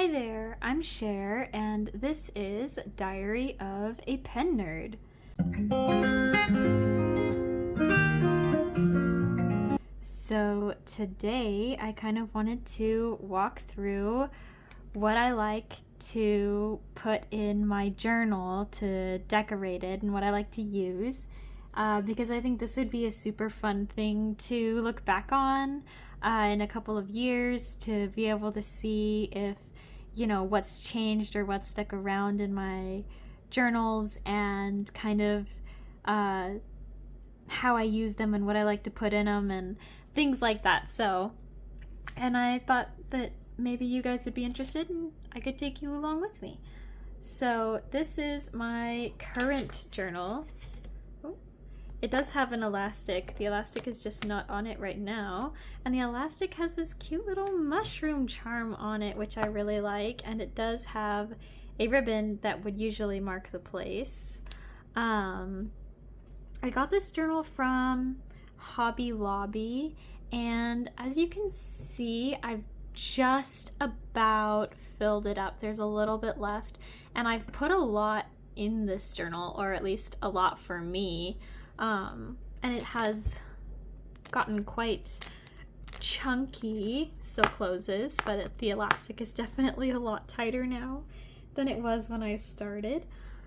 Hi there, I'm Cher, and this is Diary of a Pen Nerd. So today I kind of wanted to walk through what I like to put in my journal to decorate it and what I like to use. Because I think this would be a super fun thing to look back on in a couple of years to be able to see if, what's changed or what's stuck around in my journals and kind of uh, how I use them and what I like to put in them and things like that. And I thought that maybe you guys would be interested and I could take you along with me. So this is my current journal. It does have an elastic. The elastic is just not on it right now. And the elastic has this cute little mushroom charm on it, which I really like. And it does have a ribbon that would usually mark the place. I got this journal from Hobby Lobby. And as you can see, I've just about filled it up. There's a little bit left. And I've put a lot in this journal, or at least a lot for me. And it has gotten quite chunky, still closes, but the elastic is definitely a lot tighter now than it was when I started.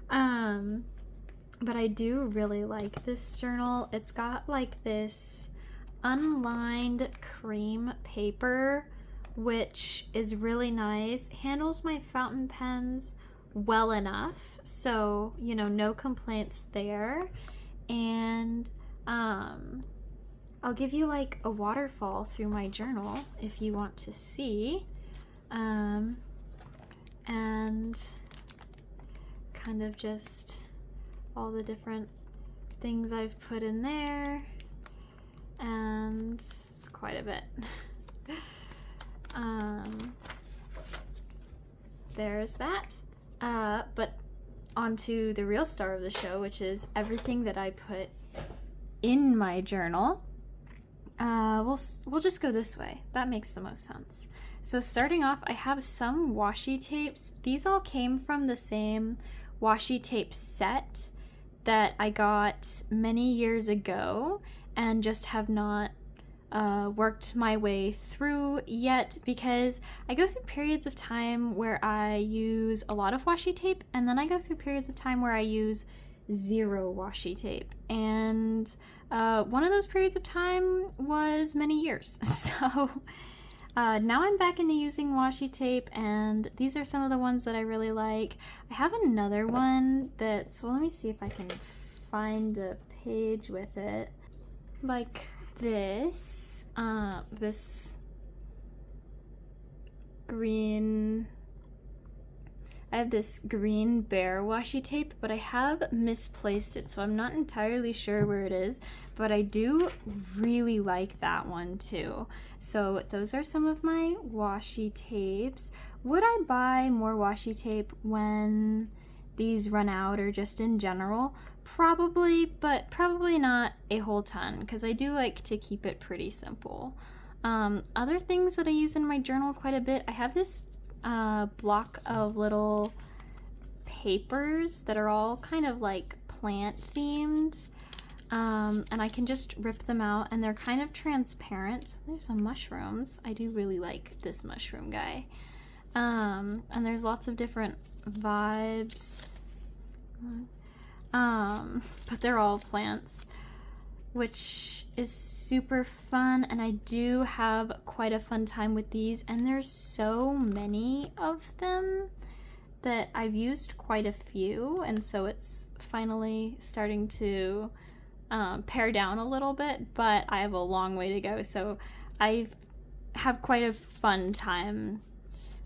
But I do really like this journal. It's got like this unlined cream paper, which is really nice, handles my fountain pens well enough, so no complaints there. And I'll give you like a waterfall through my journal if you want to see, and kind of just all the different things I've put in there, and it's quite a bit. There's that, but onto the real star of the show, which is everything that I put in my journal. We'll just go this way. That makes the most sense. So starting off, I have some washi tapes. These all came from the same washi tape set that I got many years ago and just have not worked my way through yet, because I go through periods of time where I use a lot of washi tape, and then I go through periods of time where I use zero washi tape, and one of those periods of time was many years. So now I'm back into using washi tape, and these are some of the ones that I really like. I have another one that's, well, let me see if I can find a page with it, like this green, I have this green bear washi tape, but I have misplaced it, so I'm not entirely sure where it is, but I do really like that one too. So those are some of my washi tapes. Would I buy more washi tape when these run out, or just in general? Probably, but probably not a whole ton, because I do like to keep it pretty simple. Other things that I use in my journal quite a bit, I have this block of little papers that are all kind of like plant themed, and I can just rip them out, and they're kind of transparent. So there's some mushrooms. I do really like this mushroom guy. And there's lots of different vibes. But they're all plants, which is super fun, and I do have quite a fun time with these, and there's so many of them that I've used quite a few, and so it's finally starting to pare down a little bit, but I have a long way to go, so I have quite a fun time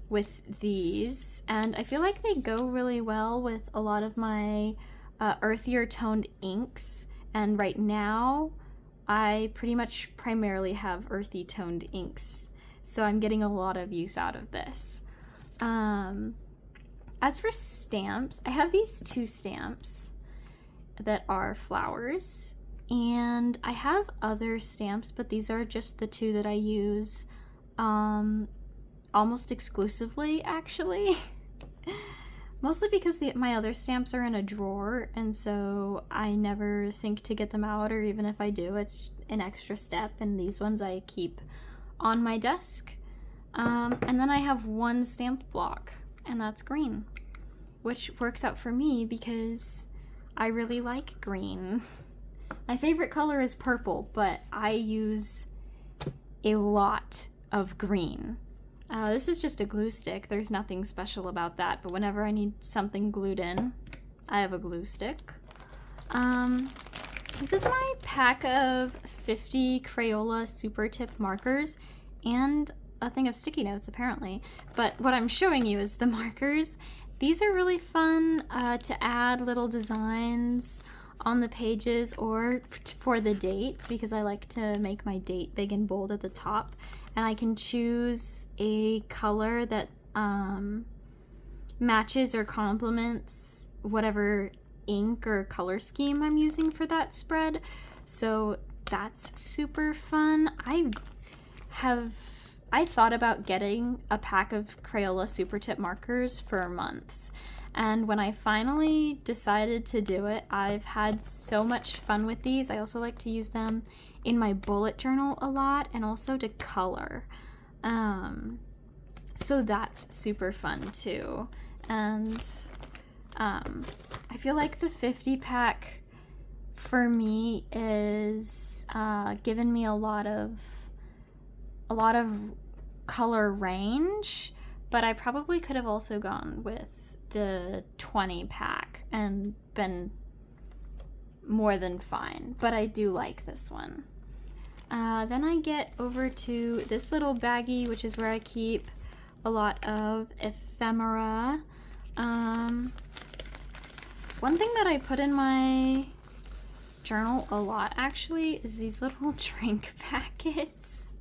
with these, and I feel like they go really well with a lot of my earthier toned inks, and right now I pretty much primarily have earthy toned inks, so I'm getting a lot of use out of this. As for stamps, I have these two stamps that are flowers, and I have other stamps, but these are just the two that I use. almost exclusively, actually. Mostly because my other stamps are in a drawer, and so I never think to get them out, or even if I do, it's an extra step, and these ones I keep on my desk. And then I have one stamp block, and that's green, which works out for me because I really like green. My favorite color is purple, but I use a lot of green. This is just a glue stick. There's nothing special about that, but whenever I need something glued in, I have a glue stick. This is my pack of 50 Crayola Super Tip markers and a thing of sticky notes, apparently. But what I'm showing you is the markers. These are really fun to add little designs on the pages or for the dates, because I like to make my date big and bold at the top. And I can choose a color that matches or complements whatever ink or color scheme I'm using for that spread. So that's super fun. I thought about getting a pack of Crayola Super Tip markers for months. And when I finally decided to do it, I've had so much fun with these. I also like to use them in my bullet journal a lot, and also to color. So that's super fun too. And I feel like the 50 pack for me is given me a lot of color range, but I probably could have also gone with the 20 pack and been more than fine, but I do like this one. Then I get over to this little baggie, which is where I keep a lot of ephemera. One thing that I put in my journal a lot actually is these little drink packets.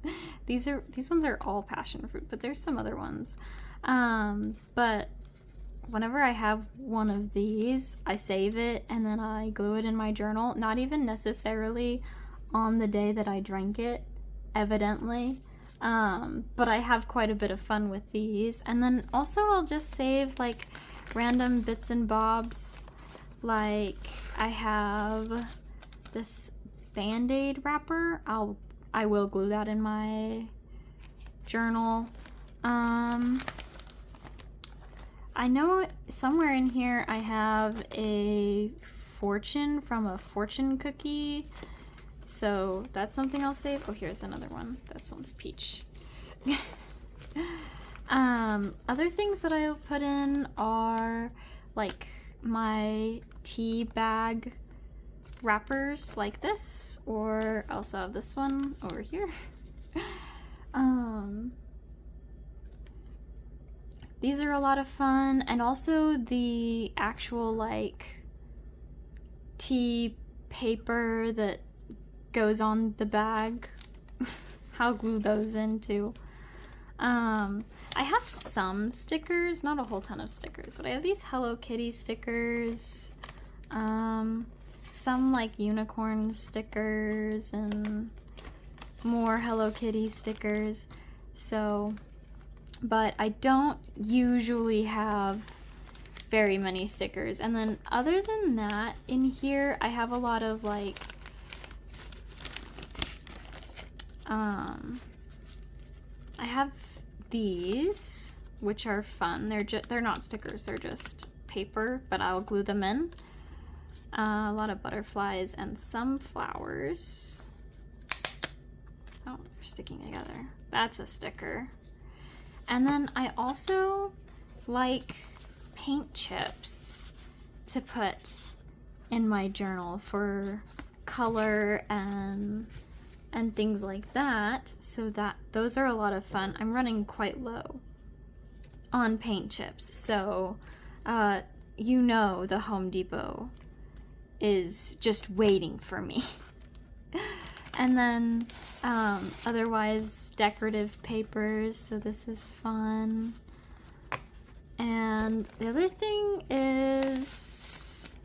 These ones are all passion fruit, but there's some other ones. But whenever I have one of these, I save it and then I glue it in my journal. Not even necessarily on the day that I drank it, evidently. But I have quite a bit of fun with these. And then also I'll just save like random bits and bobs. Like I have this Band-Aid wrapper. I will glue that in my journal. I know somewhere in here I have a fortune from a fortune cookie, so that's something I'll save. Oh, here's another one. This one's peach. Other things that I'll put in are like my tea bag wrappers like this, or I also have this one over here. These are a lot of fun, and also the actual like tea paper that goes on the bag. I'll glue those in too. I have some stickers, not a whole ton of stickers, but I have these Hello Kitty stickers, some like unicorn stickers, and more Hello Kitty stickers. So, but I don't usually have very many stickers. And then other than that, in here I have a lot of like I have these, which are fun. They're not stickers, they're just paper, but I'll glue them in. A lot of butterflies and some flowers. Oh, they're sticking together. That's a sticker. And then I also like paint chips to put in my journal for color and things like that, so that those are a lot of fun. I'm running quite low on paint chips, so you know the Home Depot is just waiting for me. And then otherwise decorative papers, so this is fun. And the other thing is,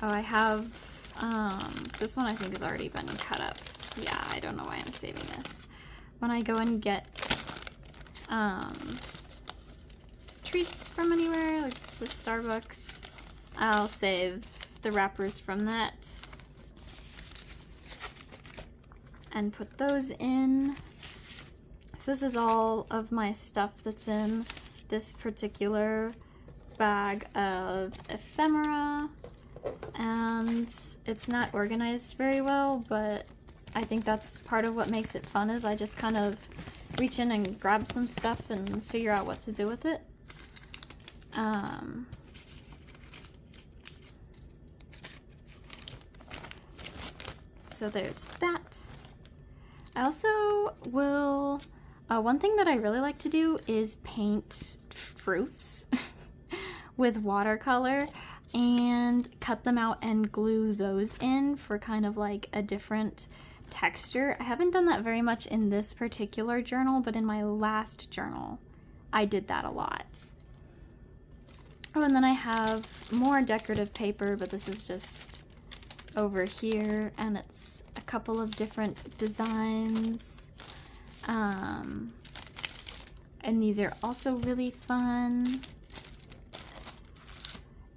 oh, I have this one I think has already been cut up. Yeah, I don't know why I'm saving this. When I go and get treats from anywhere, like this is Starbucks. I'll save the wrappers from that and put those in. So this is all of my stuff that's in this particular bag of ephemera, and it's not organized very well, but I think that's part of what makes it fun, is I just kind of reach in and grab some stuff and figure out what to do with it. So there's that. I also will, one thing that I really like to do is paint fruits with watercolor and cut them out and glue those in for kind of like a different texture. I haven't done that very much in this particular journal, but in my last journal, I did that a lot. Oh, and then I have more decorative paper, but this is just over here, and it's a couple of different designs. And these are also really fun.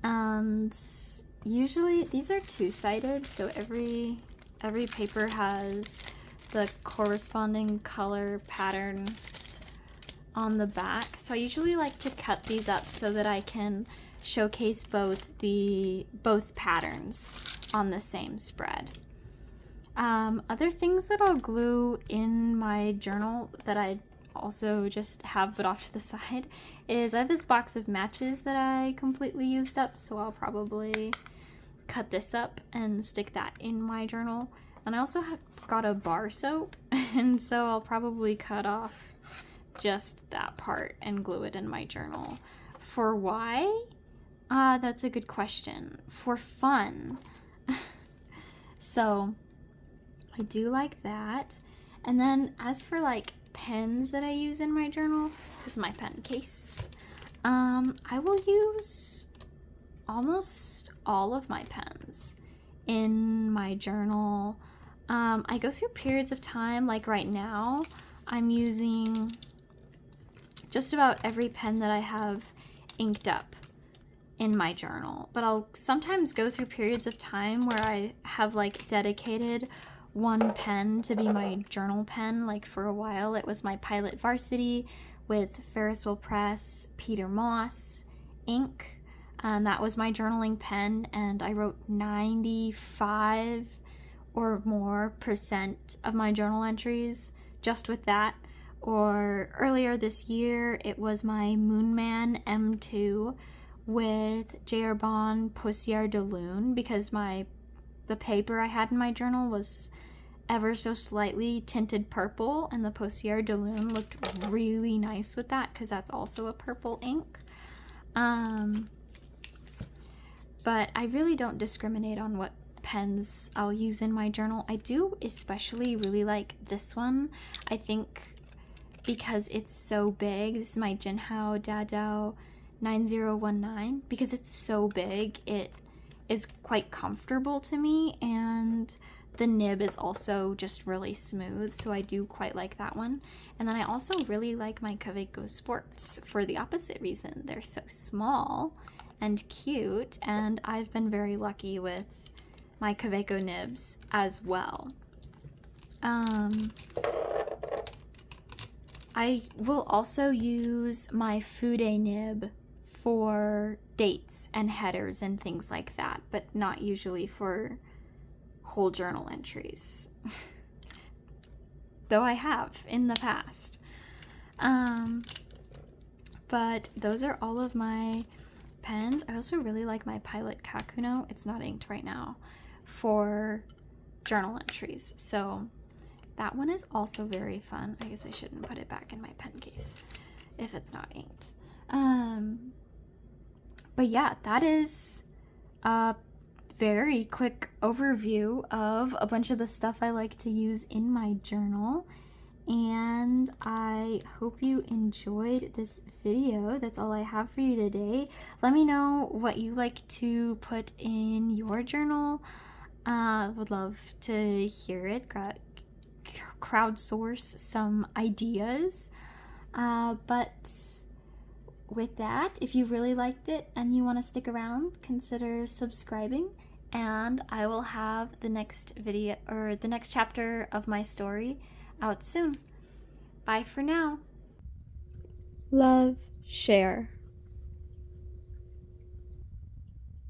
And usually these are two-sided, so every paper has the corresponding color pattern on the back. So I usually like to cut these up so that I can showcase both patterns on the same spread. Other things that I'll glue in my journal that I also just have put off to the side is I have this box of matches that I completely used up, so I'll probably cut this up and stick that in my journal. And I also have got a bar soap, and so I'll probably cut off just that part and glue it in my journal. For why? That's a good question. For fun. So I do like that. And then as for like pens that I use in my journal, this is my pen case. I will use almost all of my pens in my journal. I go through periods of time, like right now, I'm using just about every pen that I have inked up in my journal, but I'll sometimes go through periods of time where I have like dedicated one pen to be my journal pen. Like for a while it was my Pilot Varsity with Ferris Wheel Press Peter Moss ink, and that was my journaling pen, and I wrote 95 or more % of my journal entries just with that. Or earlier this year it was my Moonman M2 with J.R. Bond Poussière de Lune, because the paper I had in my journal was ever so slightly tinted purple, and the Poussière de Lune looked really nice with that because that's also a purple ink. But I really don't discriminate on what pens I'll use in my journal. I do especially really like this one. I think because it's so big, this is my Jinhao Dadao 9019, because it's so big, it is quite comfortable to me, and the nib is also just really smooth, so I do quite like that one. And then I also really like my Kaweco Sports for the opposite reason. They're so small and cute, and I've been very lucky with my Kaweco nibs as well. I will also use my Fude nib for dates and headers and things like that, but not usually for whole journal entries. Though I have in the past. But those are all of my pens. I also really like my Pilot Kakuno. It's not inked right now, for journal entries. So that one is also very fun. I guess I shouldn't put it back in my pen case if it's not inked. But yeah, that is a very quick overview of a bunch of the stuff I like to use in my journal. And I hope you enjoyed this video. That's all I have for you today. Let me know what you like to put in your journal. Would love to hear it. Crowdsource some ideas. But with that, if you really liked it and you want to stick around, consider subscribing, and I will have the next video or the next chapter of my story out soon. Bye for now. Love, share.